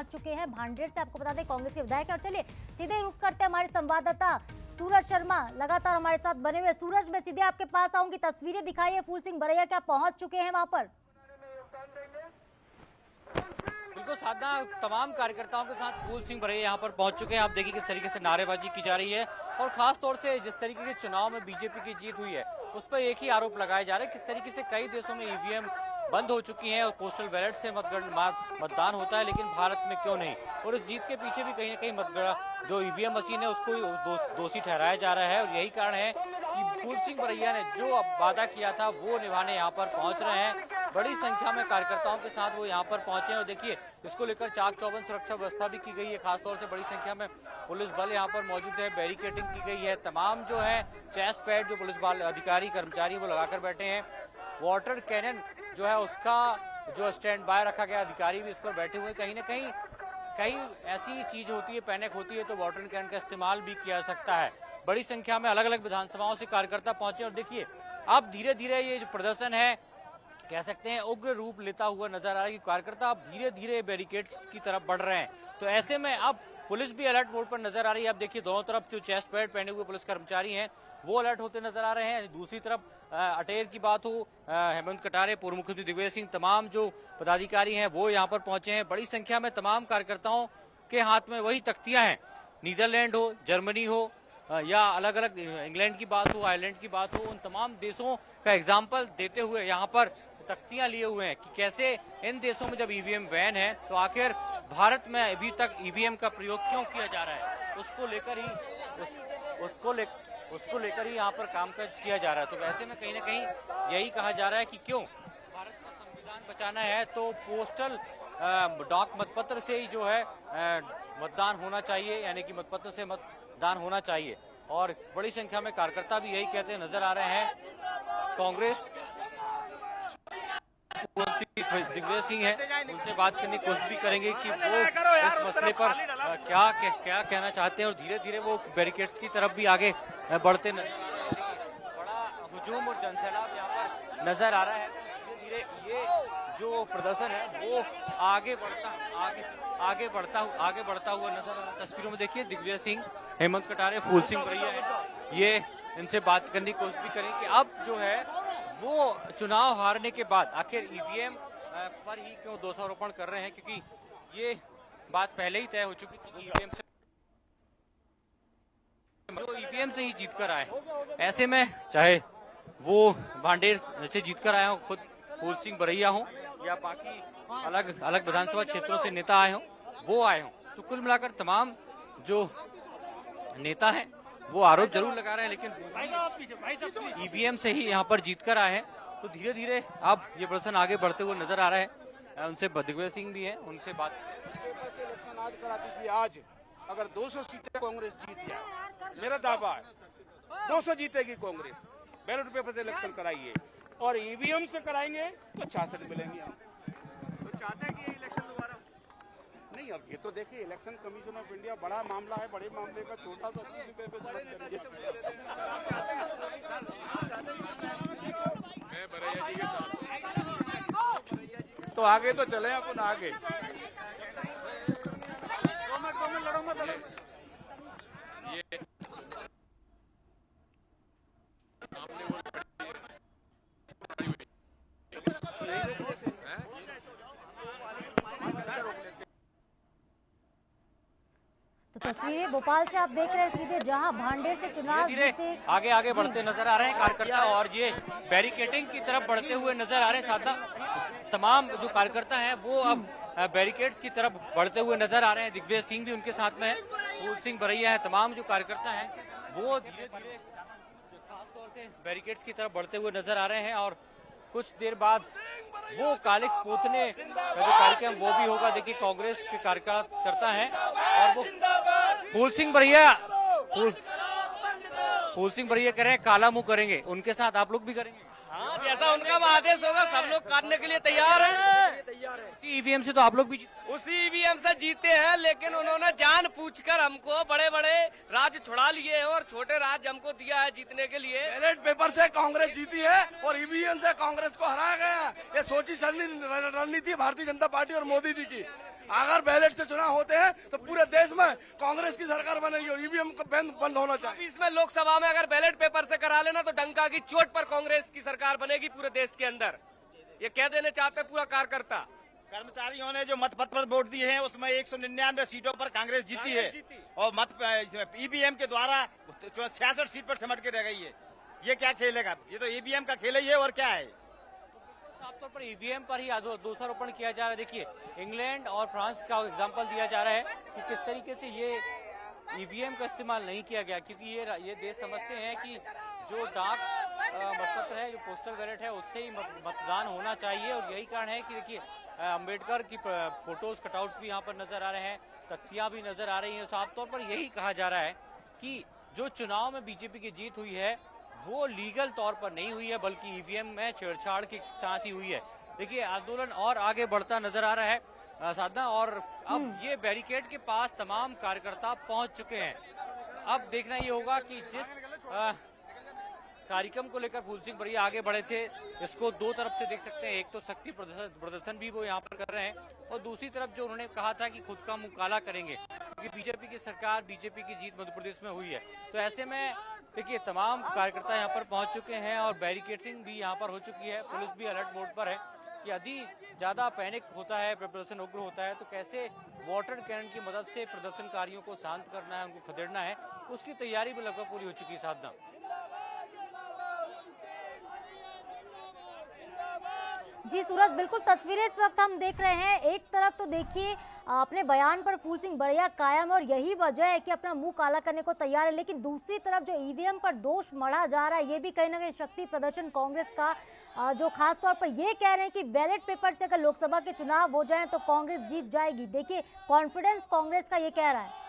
पहुंच चुके हैं भांडेर से। आपको बता दें कांग्रेस के विधायक है। और चलिए सीधे रुख करते हैं हमारे संवाददाता सूरज शर्मा लगातार हमारे साथ बने हुए। सूरज, मैं सीधे आपके पास आऊंगी, तस्वीरें दिखाइए। फूल सिंह बरैया क्या पहुंच चुके हैं वहां पर? बिल्कुल साधना, तमाम कार्यकर्ताओं के साथ फूल सिंह बरैया यहाँ पर पहुंच चुके हैं। आप देखिए किस तरीके से नारेबाजी की जा रही है और खास तौर से जिस तरीके के चुनाव में बीजेपी की जीत हुई है उस पर एक ही आरोप लगाया जा रहा है। किस तरीके से कई देशों में ईवीएम बंद हो चुकी हैं और पोस्टल बैलेट से मतदान होता है, लेकिन भारत में क्यों नहीं। और इस जीत के पीछे भी कहीं ना कहीं जो ईवीएम मशीन है उसको दोषी ठहराया जा रहा है। और यही कारण है कि फूल सिंह बरैया ने जो वादा किया था वो निभाने यहाँ पर पहुंच रहे हैं। बड़ी संख्या में कार्यकर्ताओं के साथ वो यहाँ पर पहुंचे हैं और देखिए इसको लेकर चाक चौबंद सुरक्षा व्यवस्था भी की गई है। खासतौर से बड़ी संख्या में पुलिस बल यहाँ पर मौजूद है, बैरिकेडिंग की गई है। तमाम जो है चेस्ट पैड जो पुलिस बल अधिकारी कर्मचारी वो लगाकर बैठे हैं। वाटर कैनन जो है उसका जो स्टैंड बाय रखा गया, अधिकारी भी इस पर बैठे हुए। कहीं ना कहीं ऐसी चीज होती है, पैनिक होती है तो वाटर कैनन का इस्तेमाल भी किया जा सकता है। बड़ी संख्या में अलग अलग विधानसभाओं से कार्यकर्ता पहुंचे और देखिए अब धीरे धीरे ये जो प्रदर्शन है कह सकते हैं उग्र रूप लेता हुआ नजर आ रहा है कि कार्यकर्ता अब धीरे धीरे बैरिकेड्स की तरफ बढ़ रहे हैं। तो ऐसे में अब पुलिस भी अलर्ट मोड पर नजर आ रही है। अब देखिए दोनों तरफ जो चेस्ट पैड पहने हुए पुलिस कर्मचारी हैं वो अलर्ट होते नजर आ रहे हैं। दूसरी तरफ अटेर की बात हो, हेमंत कटारे, पूर्व मुख्यमंत्री दिग्विजय सिंह, तमाम जो पदाधिकारी हैं वो यहाँ पर पहुंचे हैं। बड़ी संख्या में तमाम कार्यकर्ताओं के हाथ में वही तख्तियां हैं। नीदरलैंड हो, जर्मनी हो या अलग अलग इंग्लैंड की बात हो, आयरलैंड की बात हो, उन तमाम देशों का एग्जाम्पल देते हुए यहाँ पर तख्तियां लिए हुए हैं कि कैसे इन देशों में जब ईवीएम बैन है तो आखिर भारत में अभी तक ईवीएम का प्रयोग क्यों किया जा रहा है, उसको लेकर ही यहाँ पर कामकाज किया जा रहा है। तो ऐसे में कहीं ना कहीं यही कहा जा रहा है कि क्यों भारत का संविधान बचाना है तो पोस्टल डाक मतपत्र से ही जो है मतदान होना चाहिए, यानी कि मतपत्र से मतदान होना चाहिए। और बड़ी संख्या में कार्यकर्ता भी यही कहते नजर आ रहे हैं। कांग्रेस दिग्विजय सिंह है, उनसे बात करने की कोशिश भी करेंगे कि वो इस मसले पर क्या कहना चाहते हैं। और धीरे धीरे वो बैरिकेड्स की तरफ भी आगे बढ़ते नजर आ रहे हैं। बड़ा हुजूम और जनसैलाब यहाँ पर नजर आ रहा है। धीरे धीरे ये जो प्रदर्शन है वो आगे बढ़ता हुआ नजर आ रहा है। तस्वीरों में देखिए दिग्विजय सिंह, हेमंत कटारे, फूल सिंह बरैया है। ये इनसे बात करने की कोशिश भी करें कि अब जो है वो चुनाव हारने के बाद आखिर ईवीएम पर ही क्यों दोषारोपण कर रहे हैं, क्योंकि ये बात पहले ही तय हो चुकी थी ईवीएम से ही जीत कर आए। ऐसे में चाहे वो भांडेर से जीत कर आए हो, खुद फूल सिंह बरैया हो या बाकी अलग अलग विधानसभा क्षेत्रों से नेता आए हो, वो आए हो, तो कुल मिलाकर तमाम जो नेता हैं वो आरोप जरूर लगा रहे हैं, लेकिन ईवीएम से ही यहाँ पर जीत कर आए हैं। तो धीरे धीरे अब ये प्रदर्शन आगे बढ़ते हुए नजर आ रहा है। उनसे दिग्विजय सिंह भी है, उनसे बात। इलेक्शन आज करा दीजिए। आज अगर 200 सीटें कांग्रेस जीत जाए, मेरा दावा है 200 जीतेगी कांग्रेस। बैलेट पेपर से इलेक्शन कराइए और ईवीएम से कराएंगे तो 66 मिलेंगे। हम तो चाहते हैं कि ये इलेक्शन दोबारा नहीं, अब ये तो देखिए इलेक्शन कमीशन ऑफ इंडिया बड़ा मामला है, बड़े मामले का छोटा सा मैं बरैया जी के साथ तो आगे तो चले अपन आगे। 2 मिनट लड़ो मत ये तो तस्वीरें भोपाल से आप देख रहे हैं सीधे, जहां भांडेर से चुनाव जीते आगे बढ़ते नजर आ रहे हैं कार्यकर्ता और ये बैरिकेडिंग की तरफ बढ़ते हुए नजर आ रहे हैं। साथ तमाम जो कार्यकर्ता हैं वो अब बैरिकेड्स की तरफ बढ़ते हुए नजर आ रहे हैं। दिग्विजय सिंह भी उनके साथ में है, फूल सिंह बरैया है, तमाम जो कार्यकर्ता हैं वो धीरे धीरे खासतौर से बैरिकेड्स की तरफ बढ़ते हुए नजर आ रहे हैं। और कुछ देर बाद वो काले पोतने का जो कार्यक्रम वो भी होगा। देखिए कांग्रेस के कार्यकर्ता हैं और वो फूल सिंह बरैया कह रहे हैं काला मुंह करेंगे, उनके साथ आप लोग भी करेंगे। हाँ, जैसा उनका आदेश होगा सब लोग काटने के लिए तैयार हैं। उसी ईवीएम से तो आप लोग भी उसी ईवीएम से जीते हैं, लेकिन उन्होंने जान पूछकर हमको बड़े बड़े राज्य छुड़ा लिए हैं और छोटे राज्य हमको दिया है जीतने के लिए। बैलेट पेपर से कांग्रेस जीती है और ईवीएम से कांग्रेस को हराया गया। ये सोची रणनीति भारतीय जनता पार्टी और मोदी जी की। अगर बैलेट से चुनाव होते हैं तो पूरे देश में कांग्रेस की सरकार बनेगी और ईवीएम का बैन बंद होना चाहिए। इसमें लोकसभा में अगर बैलेट पेपर से करा लेना तो डंका की चोट पर कांग्रेस की सरकार बनेगी पूरे देश के अंदर, ये कह देने चाहते हैं पूरा कार्यकर्ता। कर्मचारियों ने जो मतपत्र पर वोट दिए हैं उसमें 199 सीटों पर कांग्रेस जीती है और ईवीएम के द्वारा 66 सीट पर सिमट के रह गई है। ये क्या खेलेगा? ये तो ईवीएम का खेल ही है और क्या है। साफ तौर पर ईवीएम पर ही दोषारोपण किया जा रहा है। देखिए इंग्लैंड और फ्रांस का एग्जांपल दिया जा रहा है कि किस तरीके से ये ईवीएम का इस्तेमाल नहीं किया गया, क्योंकि ये देश समझते हैं कि जो डाक मतपत्र है, जो पोस्टल बैलेट है, उससे ही मतदान होना चाहिए। और यही कारण है कि देखिए अंबेडकर की फोटोज कटआउट्स भी यहाँ पर नजर आ रहे हैं, तख्तियां भी नजर आ रही हैं। साफ तौर पर यही कहा जा रहा है कि जो चुनाव में बीजेपी की जीत हुई है वो लीगल तौर पर नहीं हुई है, बल्कि ईवीएम में छेड़छाड़ के साथ ही हुई है। देखिए आंदोलन और आगे बढ़ता नजर आ रहा है साधना, और अब ये बैरिकेड के पास तमाम कार्यकर्ता पहुंच चुके हैं। अब देखना ये होगा कि जिस कार्यक्रम को लेकर फूल सिंह बरैया आगे बढ़े थे, इसको दो तरफ से देख सकते हैं। एक तो शक्ति प्रदर्शन भी वो यहाँ पर कर रहे हैं, और दूसरी तरफ जो उन्होंने कहा था कि खुद का मुंह काला करेंगे क्योंकि बीजेपी की सरकार, बीजेपी की जीत मध्य प्रदेश में हुई है। तो ऐसे में देखिए तमाम कार्यकर्ता यहाँ पर पहुंच चुके हैं और बैरिकेडिंग भी यहाँ पर हो चुकी है। पुलिस भी अलर्ट मोड पर है कि यदि ज्यादा पैनिक होता है, प्रदर्शन उग्र होता है, तो कैसे वाटर कैनन की मदद से प्रदर्शनकारियों को शांत करना है, उनको खदेड़ना है, उसकी तैयारी भी लगभग पूरी हो चुकी है। साधना जी सूरज, बिल्कुल तस्वीरें इस वक्त हम देख रहे हैं। एक तरफ तो देखिए अपने बयान पर फूल सिंह बरैया कायम है और यही वजह है कि अपना मुंह काला करने को तैयार है, लेकिन दूसरी तरफ जो ईवीएम पर दोष मढ़ा जा रहा है, ये भी कहीं ना कहीं शक्ति प्रदर्शन कांग्रेस का, जो खास तौर पर ये कह रहे हैं कि बैलेट पेपर से अगर लोकसभा के चुनाव हो जाएं तो कांग्रेस जीत जाएगी। देखिए कॉन्फिडेंस कांग्रेस का ये कह रहा है।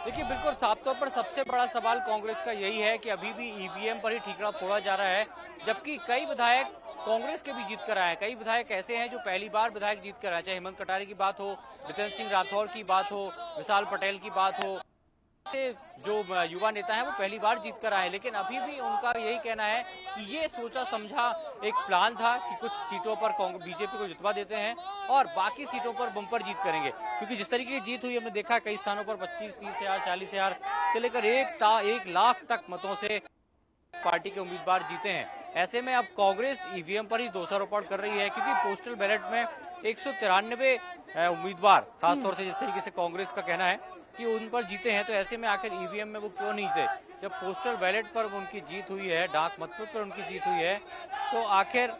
देखिए बिल्कुल साफ तौर पर सबसे बड़ा सवाल कांग्रेस का यही है कि अभी भी ईवीएम पर ही ठीकरा फोड़ा जा रहा है, जबकि कई विधायक कांग्रेस के भी जीत कर आए हैं। कई विधायक ऐसे हैं जो पहली बार विधायक जीत कर आए, चाहे हेमंत कटारे की बात हो, जितेंद्र सिंह राठौर की बात हो, विशाल पटेल की बात हो, जो युवा नेता है वो पहली बार जीत कर आए। लेकिन अभी भी उनका यही कहना है कि ये सोचा समझा एक प्लान था कि कुछ सीटों पर बीजेपी को जितवा देते हैं और बाकी सीटों पर बम्पर जीत करेंगे, क्योंकि जिस तरीके की जीत हुई हमने देखा कई स्थानों पर 25, 30 हजार, 40 हजार से लेकर 1 लाख तक मतों से पार्टी के उम्मीदवार जीते हैं। ऐसे में अब कांग्रेस ईवीएम पर ही दोषारोपण कर रही है, क्योंकि पोस्टल बैलेट में 193 उम्मीदवार, खासतौर से जिस तरीके से कांग्रेस का कहना है कि उन पर जीते हैं, तो ऐसे में आखिर ईवीएम में वो क्यों नहीं थे? जब पोस्टल बैलेट पर उनकी जीत हुई है, डाक मतपत्र पर उनकी जीत हुई है, तो आखिर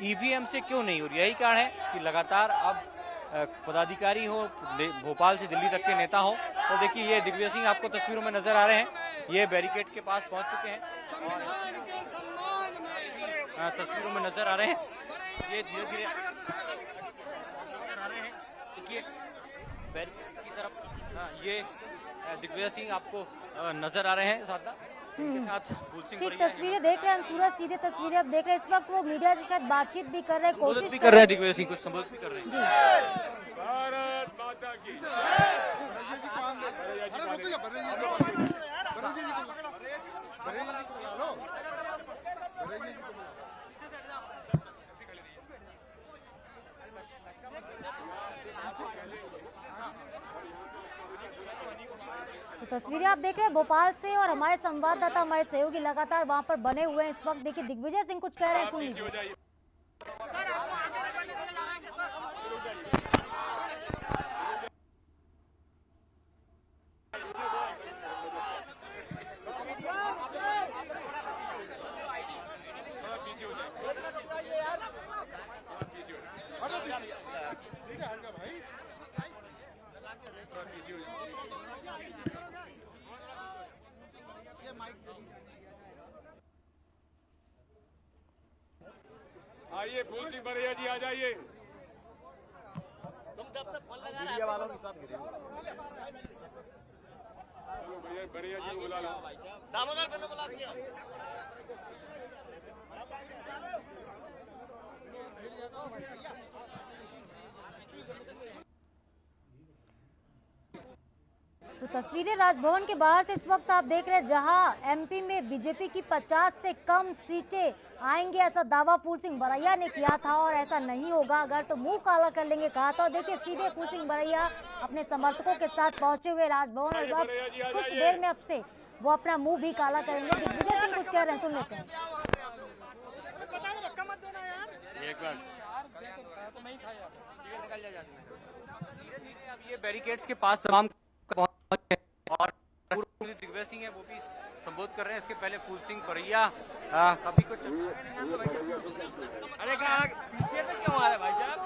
ईवीएम से क्यों नहीं हो रही? यही कारण है कि लगातार अब पदाधिकारी हो, भोपाल से दिल्ली तक के नेता हो, और देखिए ये दिग्विजय सिंह आपको तस्वीरों में नजर आ रहे हैं, ये बैरिकेड के पास पहुंच चुके हैं और तस्वीरों में नजर आ रहे हैं, ये धीरे धीरे आ रहे हैं। देखिए बैरिकेड की तरफ ये दिग्विजय सिंह आपको नजर आ रहे हैं, साथ फूल सिंह ठीक तस्वीरें देख रहे हैं हम सूरज, सीधे तस्वीरें अब देख रहे हैं। इस वक्त वो मीडिया से शायद बातचीत भी कर रहे हैं, कोशिश भी कर रहे हैं, दिग्विजय सिंह कुछ संबोधित भी कर रहे हैं। भारत माता की तो तस्वीरें आप देख रहे हैं भोपाल से, और हमारे संवाददाता, हमारे सहयोगी लगातार वहां पर बने हुए हैं इस वक्त। देखिए दिग्विजय सिंह कुछ कह रहे हैं, सुन लीजिए। आइए फूल सिंह बरैया जी आ जाइए। तुम जब से फोन लगा मीडिया वालों के साथ गिरे भैया बरैया जी को बुला लो। दामोदर को बुला दिया। तो तस्वीरें राजभवन के बाहर से इस वक्त आप देख रहे हैं, जहां एमपी में बीजेपी की 50 से कम सीटें आएंगे, ऐसा दावा फूल सिंह बरैया ने किया था और ऐसा नहीं होगा, अगर तो मुंह काला कर लेंगे कहा था। और देखिए सीधे फूल सिंह बरैया अपने समर्थकों के साथ पहुंचे हुए राजभवन, और अब कुछ देर में अब से वो अपना मुंह भी काला करेंगे। दिग्विजय सिंह कुछ कह रहे हैं, सुन लेते हैं। अब ये बैरिकेड्स के पास तमाम पहुंचे और पूर्व दिग्विजय सिंह है वो भी संबोधित कर रहे हैं। इसके पहले फूल सिंह बरैया कभी कुछ अरे कहा पीछे पे क्यों आ रहे भाई साहब?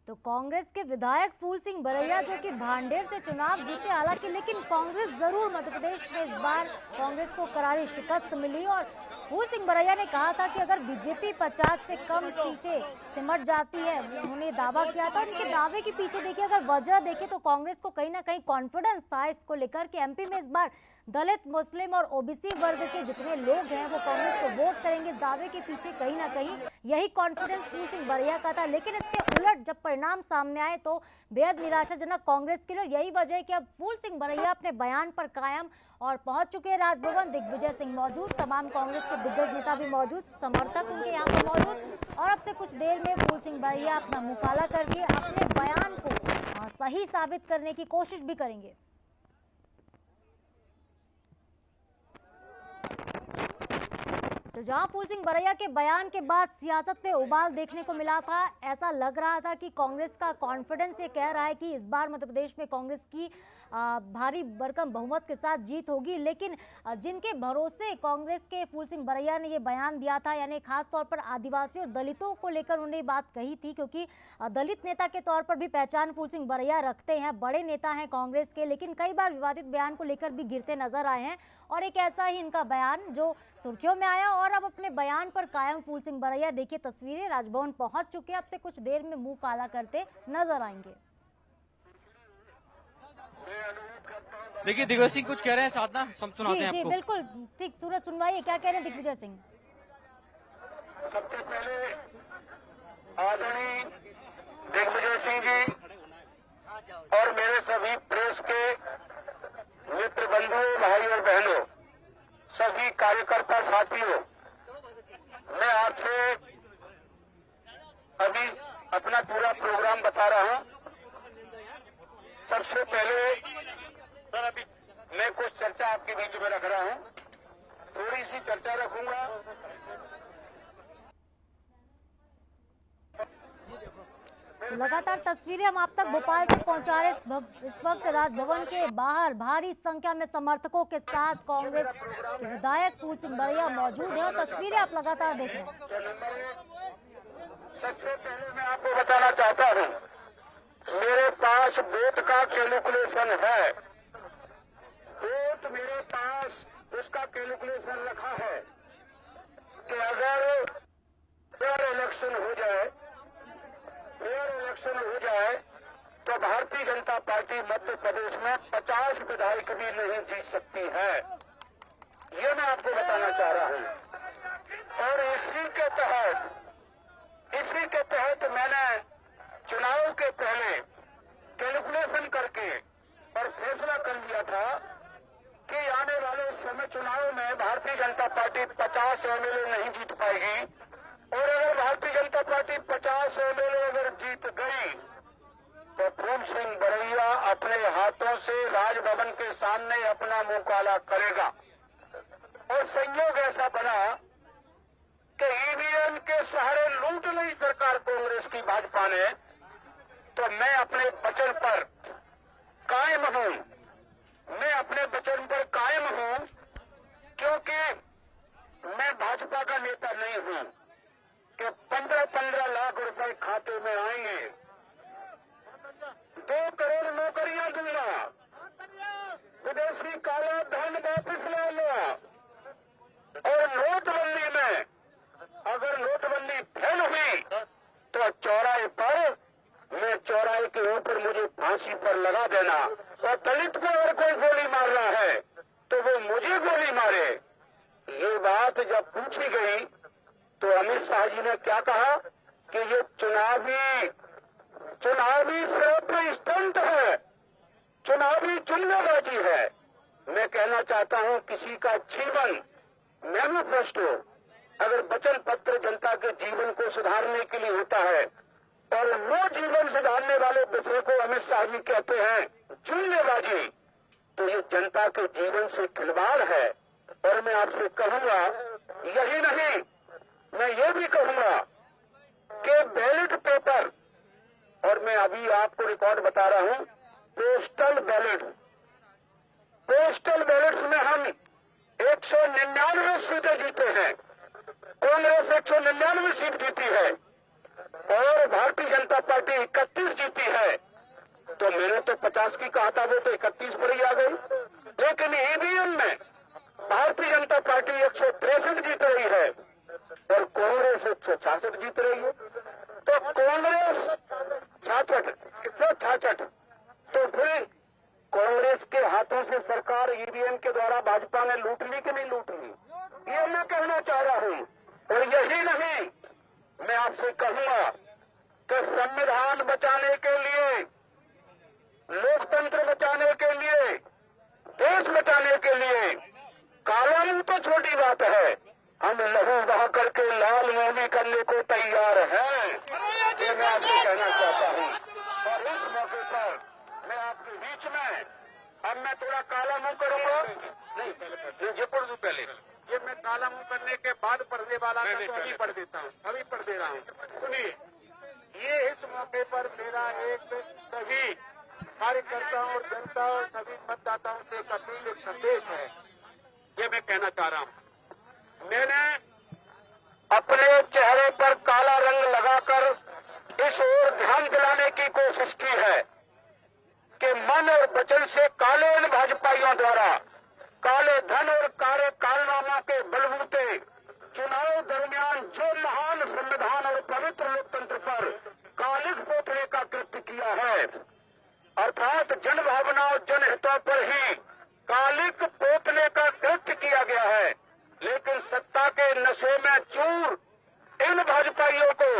तो कांग्रेस के विधायक फूल सिंह बरैया जो कि भांडेर से चुनाव जीते, हालांकि लेकिन कांग्रेस जरूर मध्य प्रदेश में इस बार कांग्रेस को करारी शिकस्त मिली। और फूल सिंह बरैया ने कहा था कि अगर बीजेपी 50 से कम सीटें सिमट जाती है, उन्होंने दावा किया था। उनके दावे के पीछे देखिए, अगर वजह देखें तो कांग्रेस को कहीं ना कहीं कॉन्फिडेंस था इसको लेकर कि एमपी में इस बार दलित, मुस्लिम और ओबीसी वर्ग के जितने लोग हैं वो कांग्रेस को वोट करेंगे। इस दावे के पीछे कहीं ना कहीं यही कॉन्फिडेंस फूल सिंह बरैया का था। लेकिन इसके उलट जब परिणाम सामने आए तो बेहद निराशाजनक कांग्रेस के लिए। यही वजह है कि अब फूल सिंह बरैया अपने बयान पर कायम और पहुंच चुके हैं राजभवन। दिग्विजय सिंह मौजूद, तमाम कांग्रेस के दिग्गज नेता भी मौजूद, समर्थक उनके यहाँ पर मौजूद। और अब से कुछ देर में फूल सिंह बरैया अपना मुंह काला करके अपने बयान को सही साबित करने की कोशिश भी करेंगे। तो जहां फूल सिंह बरैया के बयान के बाद सियासत में उबाल देखने को मिला था, ऐसा लग रहा था कि कांग्रेस का कॉन्फिडेंस ये कह रहा है कि इस बार मध्य प्रदेश में कांग्रेस की भारी भरकम बहुमत के साथ जीत होगी। लेकिन जिनके भरोसे कांग्रेस के फूल सिंह बरैया ने ये बयान दिया था, यानी खास तौर पर आदिवासी और दलितों को लेकर उन्होंने बात कही थी, क्योंकि दलित नेता के तौर पर भी पहचान फूल सिंह बरैया रखते हैं, बड़े नेता हैं कांग्रेस के, लेकिन कई बार विवादित बयान को लेकर भी गिरते नजर आए हैं। और एक ऐसा ही इनका बयान जो सुर्खियों में आया, और अब अपने बयान पर कायम फूल सिंह बरैया, देखिए तस्वीरें राजभवन पहुंच चुके हैं, अब से कुछ देर में मुंह काला करते नजर आएंगे। देखिए दिग्विजय सिंह कुछ कह रहे हैं, साधना सुनाते हैं आपको। बिल्कुल ठीक, सूरज सुनवाइए क्या कह रहे हैं दिग्विजय सिंह। सबसे पहले आदरणीय दिग्विजय सिंह जी और मेरे सभी प्रेस के मित्र बंधुओं, भाई और बहनों, सभी कार्यकर्ता साथियों, मैं आपसे अभी अपना पूरा प्रोग्राम बता रहा हूं। सबसे पहले सर अभी मैं कुछ चर्चा आपके बीच में रख रहा हूं, थोड़ी सी चर्चा रखूंगा। तो लगातार तस्वीरें हम आप तक भोपाल से पहुंचा रहे। इस वक्त राजभवन के बाहर भारी संख्या में समर्थकों के साथ कांग्रेस के विधायक फूल सिंह बरैया मौजूद हैं और तस्वीरें आप लगातार देख रहे हैं। सबसे पहले मैं आपको बताना चाहता हूं, मेरे पास वोट का कैलकुलेशन है, वोट मेरे पास उसका कैलकुलेशन रखा है कि अगर फेयर इलेक्शन हो जाए तो भारतीय जनता पार्टी मध्य प्रदेश में 50 विधायक भी नहीं जीत सकती है। ये मैं आपको बताना चाह रहा हूं। और इसी के तहत मैंने चुनाव के पहले कैलकुलेशन करके और फैसला कर लिया था कि आने वाले समय चुनाव में भारतीय जनता पार्टी 50 एमएलए नहीं जीत पाएगी, और अगर भारतीय जनता पार्टी 50 एमएलए अगर जीत गई तो फूल सिंह बरैया अपने हाथों से राजभवन के सामने अपना मुंह काला करेगा। और संयोग ऐसा बना कि ईवीएम के सहारे लूट ली सरकार कांग्रेस की भाजपा ने, तो मैं अपने वचन पर कायम हूं, क्योंकि मैं भाजपा का नेता नहीं हूं कि 15-15 लाख रुपए खाते में आएंगे, 2 करोड़ नौकरियां दूंगा, विदेशी काला धन वापस ले लो, और नोटबंदी में अगर नोटबंदी फेल हुई तो चौराहे पर मैं चौराहे के ऊपर मुझे फांसी पर लगा देना, और दलित को अगर कोई गोली मार रहा है तो वो मुझे गोली मारे। ये बात बात जब पूछी गई तो अमित शाह जी ने क्या कहा कि ये चुनावी सिर्फ स्टंट है, चुनावी जुमलेबाजी है। मैं कहना चाहता हूं किसी का जीवन मैनिफेस्टो अगर वचन पत्र जनता के जीवन को सुधारने के लिए होता है और वो जीवन सुधारने वाले विषय को अमित शाह जी कहते हैं जुमलेबाजी, तो ये जनता के जीवन से खिलवाड़ है। और मैं आपसे कहूंगा, यही नहीं, मैं ये भी कहूंगा कि बैलेट पेपर, और मैं अभी आपको रिकॉर्ड बता रहा हूं, पोस्टल बैलेट्स में हम 199 सीटें जीते हैं, कांग्रेस 199 सीट जीती है और भारतीय जनता पार्टी 31 जीती है। तो मैंने तो 50 की कहा था, वो तो 31 पर ही आ गई। लेकिन ईवीएम में भारतीय जनता पार्टी 163 जीत रही है और कांग्रेस 166 जीत रही है। तो कांग्रेस 66, तो फिर कांग्रेस के हाथों से सरकार ईवीएम के द्वारा भाजपा ने लूट ली कि नहीं लूट ली, ये मैं कहना चाह रहा हूं। और यही नहीं, मैं आपसे कहूंगा कि संविधान बचाने के लिए, लोकतंत्र बचाने के लिए, देश बचाने के लिए कानून तो छोटी बात है, हम लहू बहा करके लाल मेहंदी करने को तैयार हैं, ये मैं आपसे कहना चाहता हूं। और इस मौके पर मैं आपके बीच में, अब मैं थोड़ा काला मुंह करूंगा, नहीं ये पढ़ दूं पहले, ये मैं काला मुंह करने के बाद पढ़ने वाला था, तो अभी पढ़ देता हूँ, अभी पढ़ दे रहा हूँ। सुनिए, ये इस मौके पर मेरा एक सभी कार्यकर्ताओं और जनता और सभी मतदाताओं से एक अपील, एक संदेश है, ये मैं कहना चाह रहा हूँ। मैंने अपने चेहरे पर काला रंग लगाकर इस ओर ध्यान दिलाने की कोशिश की है कि मन और वचन से काले इन भाजपाइयों द्वारा काले धन और काले कारनामा के बलबूते चुनाव दरमियान जो महान संविधान और पवित्र लोकतंत्र पर कालिक पोतने का कृत्य किया है, अर्थात जन भावना और जनहितों पर ही कालिक पोतने का कृत्य किया गया है। लेकिन सत्ता के नशे में चूर इन भाजपाइयों को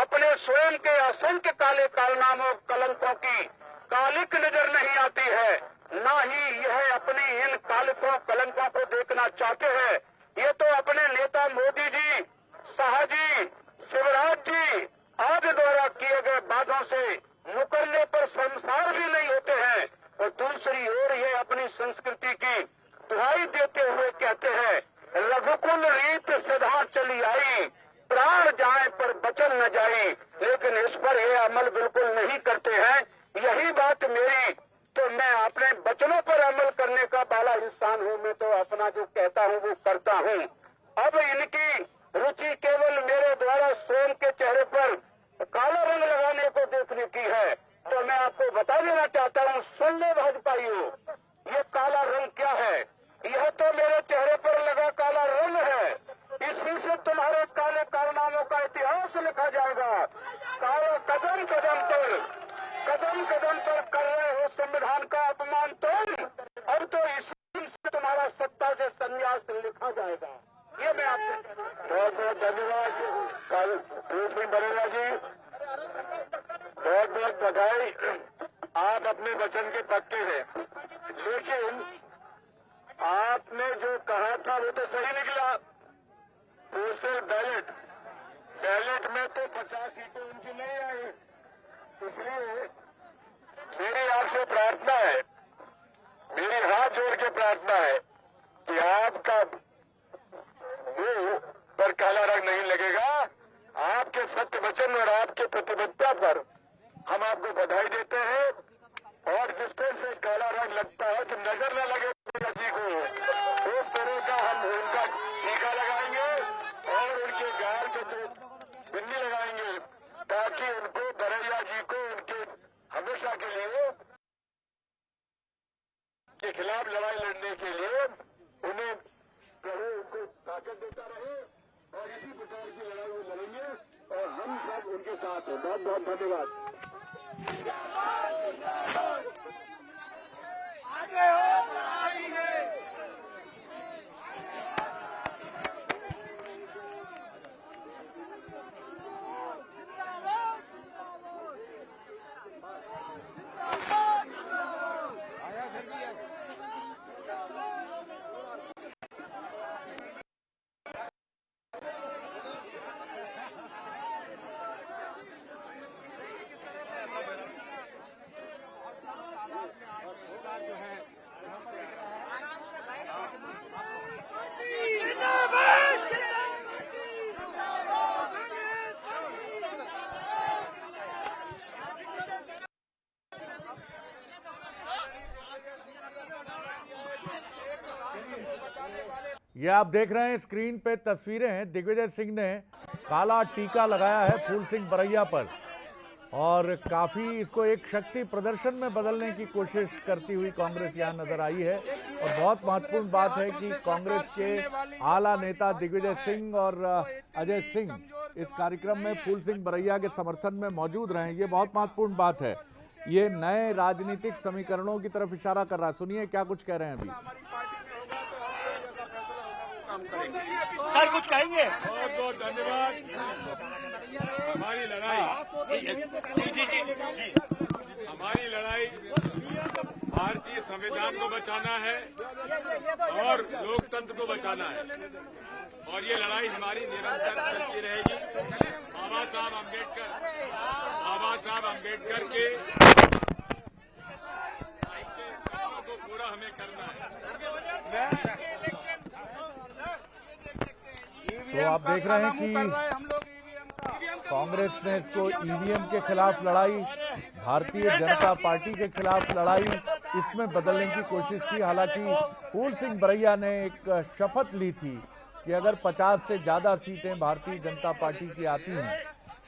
अपने स्वयं के असंख्य काले कारनामों कलंकों की कालिक नजर नहीं आती है, न ही यह अपनी इन कालिकों कलंकों को देखना चाहते हैं। ये तो अपने नेता मोदी जी, शाह जी, शिवराज जी आदि द्वारा किए गए वादों से मुकरने पर शर्मसार भी नहीं होते हैं, और दूसरी ओर ये अपनी संस्कृति की दुहाई देते हुए कहते हैं, रघुकुल रीत सदा चली आई, प्राण जाए पर बचन न जाए। लेकिन इस पर ये अमल बिल्कुल नहीं करते हैं। यही बात मेरी, तो मैं अपने वचनों पर अमल करने का बाला इंसान हूँ, मैं तो अपना जो कहता हूँ वो करता हूँ। अब इनकी रुचि केवल मेरे द्वारा स्वयं के चेहरे पर काला रंग लगाने को देखने की है, तो मैं आपको बता देना चाहता हूँ, सुन लो भाजपाइयों, ये काला रंग क्या है। यह तो मेरे चेहरे पर लगा काला रंग है, इसी से तुम्हारे काले कारनामों का इतिहास लिखा जाएगा। काले कदम कदम पर कर रहे हो संविधान का अपमान तुम, अब तो इसी से तुम्हारा सत्ता से संन्यास लिखा जाएगा। ये मैं आपको बहुत बहुत धन्यवाद सिंह बरेला जी, बहुत बहुत बधाई, आप अपने वचन के पक्के हैं। लेकिन आपने जो कहा था वो तो सही निकला। पोस्टल बैलेट में तो 50 सीटें उनकी नहीं आई, इसलिए मेरी आपसे प्रार्थना है, मेरी हाथ जोड़ के प्रार्थना है कि आपका मुंह पर काला रंग नहीं लगेगा। आपके सत्य वचन और आपके प्रतिबद्धता पर हम आपको बधाई देते हैं, और जिस तरह से काला रंग लगता है कि नजर न लगे जी को, उस तरह का हम उनका टीका लगाएंगे और उनके गाल के बिंदी लगाएंगे, ताकि उनको बरैया जी को उनके हमेशा के लिए के खिलाफ लड़ाई लड़ने के लिए उन्हें प्रभु उनको ताकत देता रहे, और इसी प्रकार की लड़ाई वो लड़ेंगे और हम सब उनके साथ हैं। बहुत बहुत धन्यवाद। आगे हो, ये आप देख रहे हैं स्क्रीन पे तस्वीरें हैं। दिग्विजय सिंह ने काला टीका लगाया है फूल सिंह बरैया पर और काफी इसको एक शक्ति प्रदर्शन में बदलने की कोशिश करती हुई कांग्रेस यहाँ नजर आई है। और बहुत महत्वपूर्ण बात है कि कांग्रेस के आला नेता दिग्विजय सिंह और अजय सिंह इस कार्यक्रम में फूल सिंह बरैया के समर्थन में मौजूद रहे। ये बहुत महत्वपूर्ण बात है। ये नए राजनीतिक समीकरणों की तरफ इशारा कर रहा है। सुनिए क्या कुछ कह रहे हैं अभी। सर कुछ कहेंगे? बहुत बहुत धन्यवाद। हमारी लड़ाई जी हमारी लड़ाई भारतीय संविधान को बचाना है और लोकतंत्र को बचाना है और ये लड़ाई हमारी निरंतर चलती रहेगी। बाबा साहब अम्बेडकर के सपनों को पूरा हमें करना है। तो आप देख रहे हैं कि कांग्रेस ने इसको ईवीएम के खिलाफ लड़ाई, भारतीय जनता पार्टी के खिलाफ लड़ाई, इसमें बदलने की कोशिश की। हालांकि फूल सिंह बरैया ने एक शपथ ली थी कि अगर 50 से ज्यादा सीटें भारतीय जनता पार्टी की आती हैं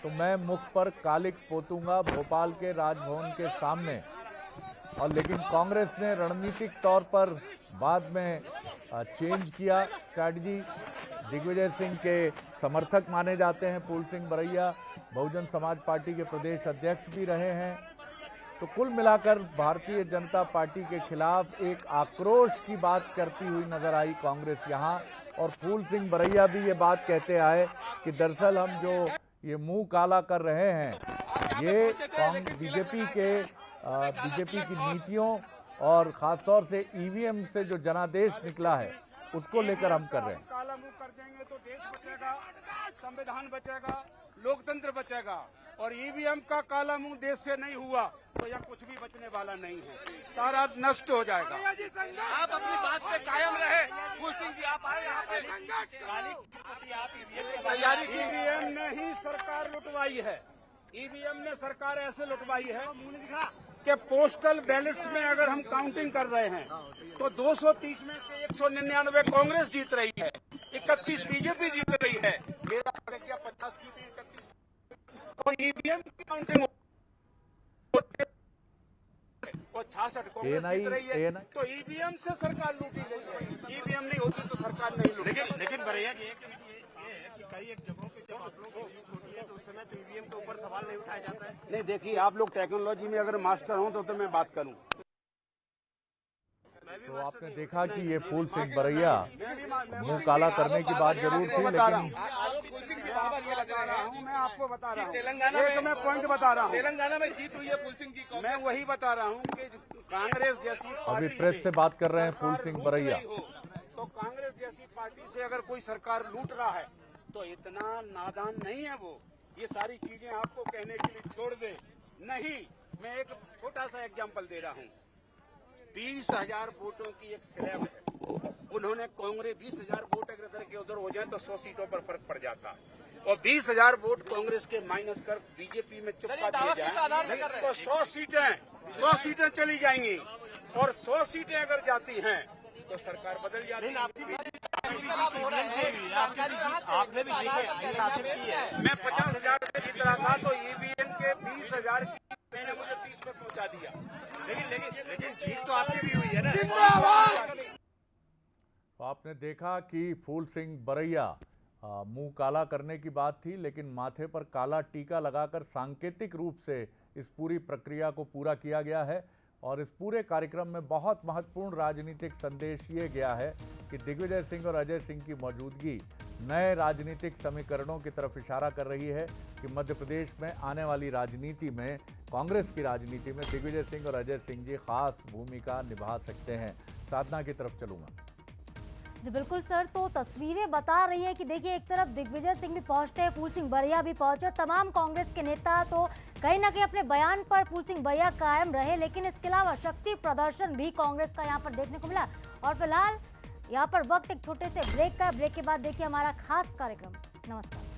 तो मैं मुख पर कालिक पोतूंगा भोपाल के राजभवन के सामने। और लेकिन कांग्रेस ने रणनीतिक तौर पर बाद में चेंज किया स्ट्रैटेजी। दिग्विजय सिंह के समर्थक माने जाते हैं फूल सिंह बरैया, बहुजन समाज पार्टी के प्रदेश अध्यक्ष भी रहे हैं। तो कुल मिलाकर भारतीय जनता पार्टी के खिलाफ एक आक्रोश की बात करती हुई नजर आई कांग्रेस यहाँ। और फूल सिंह बरैया भी ये बात कहते आए कि दरअसल हम जो ये मुंह काला कर रहे हैं ये बीजेपी की नीतियों और खासतौर से ईवीएम से जो जनादेश निकला है उसको लेकर हम कर रहे हैं। काला मुंह कर देंगे तो देश बचेगा, संविधान बचेगा, लोकतंत्र बचेगा। और ईवीएम का काला मुंह देश से नहीं हुआ तो यहाँ कुछ भी बचने वाला नहीं है, सारा नष्ट हो जाएगा। आप अपनी बात पे कायम रहे। फूल सिंह जी आप आए यहाँ पे तैयारी की। ईवीएम ने ही सरकार लुटवाई है। ईवीएम ने सरकार ऐसे लुटवाई है कि पोस्टल बैलेट्स में अगर हम काउंटिंग कर रहे हैं तो 230 में से 199 कांग्रेस जीत रही है, 31 बीजेपी जीत रही है। मेरा क्या 50 की थी 31 तो ईवीएम की काउंटिंग और 66 कांग्रेस जीत रही है। तो ईवीएम से सरकार लूटी गई है। ईवीएम नहीं होती तो सरकार नहीं लूटी। लेकिन बरैया की एक चीज ये है कि कई एक जगहों पे जब आप लोग की जीत होती है तो उस समय तो ईवीएम के ऊपर सवाल नहीं उठाया जाता है। नहीं देखिए, आप लोग टेक्नोलॉजी में अगर मास्टर हो तो मैं बात करूं। तो आपने देखा कि ये फूल सिंह बरैया मुंह काला करने की बात जरूर थी, लेकिन मैं आपको बता रहा हूँ तेलंगाना में मैं पॉइंट बता रहा हूँ। तेलंगाना में जीत हुई है फूल सिंह जी को। मैं वही बता रहा हूँ कि कांग्रेस जैसी अभी प्रेस से बात कर रहे हैं फूल सिंह बरैया। तो कांग्रेस जैसी पार्टी से अगर कोई सरकार लूट रहा है तो इतना नादान नहीं है वो। ये सारी चीजें आपको कहने के लिए छोड़ दे नहीं। मैं एक छोटा सा एग्जांपल दे रहा हूँ। 20,000 वोटों की एक स्लैब है। उन्होंने कांग्रेस 20,000 वोट अगर इधर के उधर हो जाए तो 100 सीटों पर फर्क पड़ जाता। और 20,000 वोट कांग्रेस के माइनस कर बीजेपी में चुपका दिए जाए तो 100 सीटें चली जाएंगी। और 100 सीटें अगर जाती हैं तो सरकार बदल जाती है। आपने भी की है। मैं 50,000 से जीत रहा था तो ईवीएम के 20,000 की ने मुझे 30 में पहुंचा दिया। लेकिन जीत तो आपकी भी हुई है ना। तो आपने देखा कि फूल सिंह बरैया मुंह काला करने की बात थी, लेकिन माथे पर काला टीका लगाकर सांकेतिक रूप से इस पूरी प्रक्रिया को पूरा किया गया है। और इस पूरे कार्यक्रम में बहुत महत्वपूर्ण राजनीतिक संदेश ये गया है कि दिग्विजय सिंह और अजय सिंह की मौजूदगी नए राजनीतिक समीकरणों की तरफ इशारा कर रही है कि मध्य प्रदेश में आने वाली राजनीति में, कांग्रेस की राजनीति में दिग्विजय सिंह और अजय सिंह जी खास भूमिका निभा सकते हैं। साधना की तरफ चलूंगा। जी बिल्कुल सर, तो तस्वीरें बता रही है कि देखिए एक तरफ दिग्विजय सिंह भी पहुंचते हैं, फूल सिंह बरैया भी पहुंचे, तमाम कांग्रेस के नेता तो कहीं ना कहीं अपने बयान पर फूल सिंह बरैया कायम रहे, लेकिन इसके अलावा शक्ति प्रदर्शन भी कांग्रेस का यहाँ पर देखने को मिला। और फिलहाल यहाँ पर वक्त एक छोटे से ब्रेक का, ब्रेक के बाद देखिए हमारा खास कार्यक्रम। नमस्कार।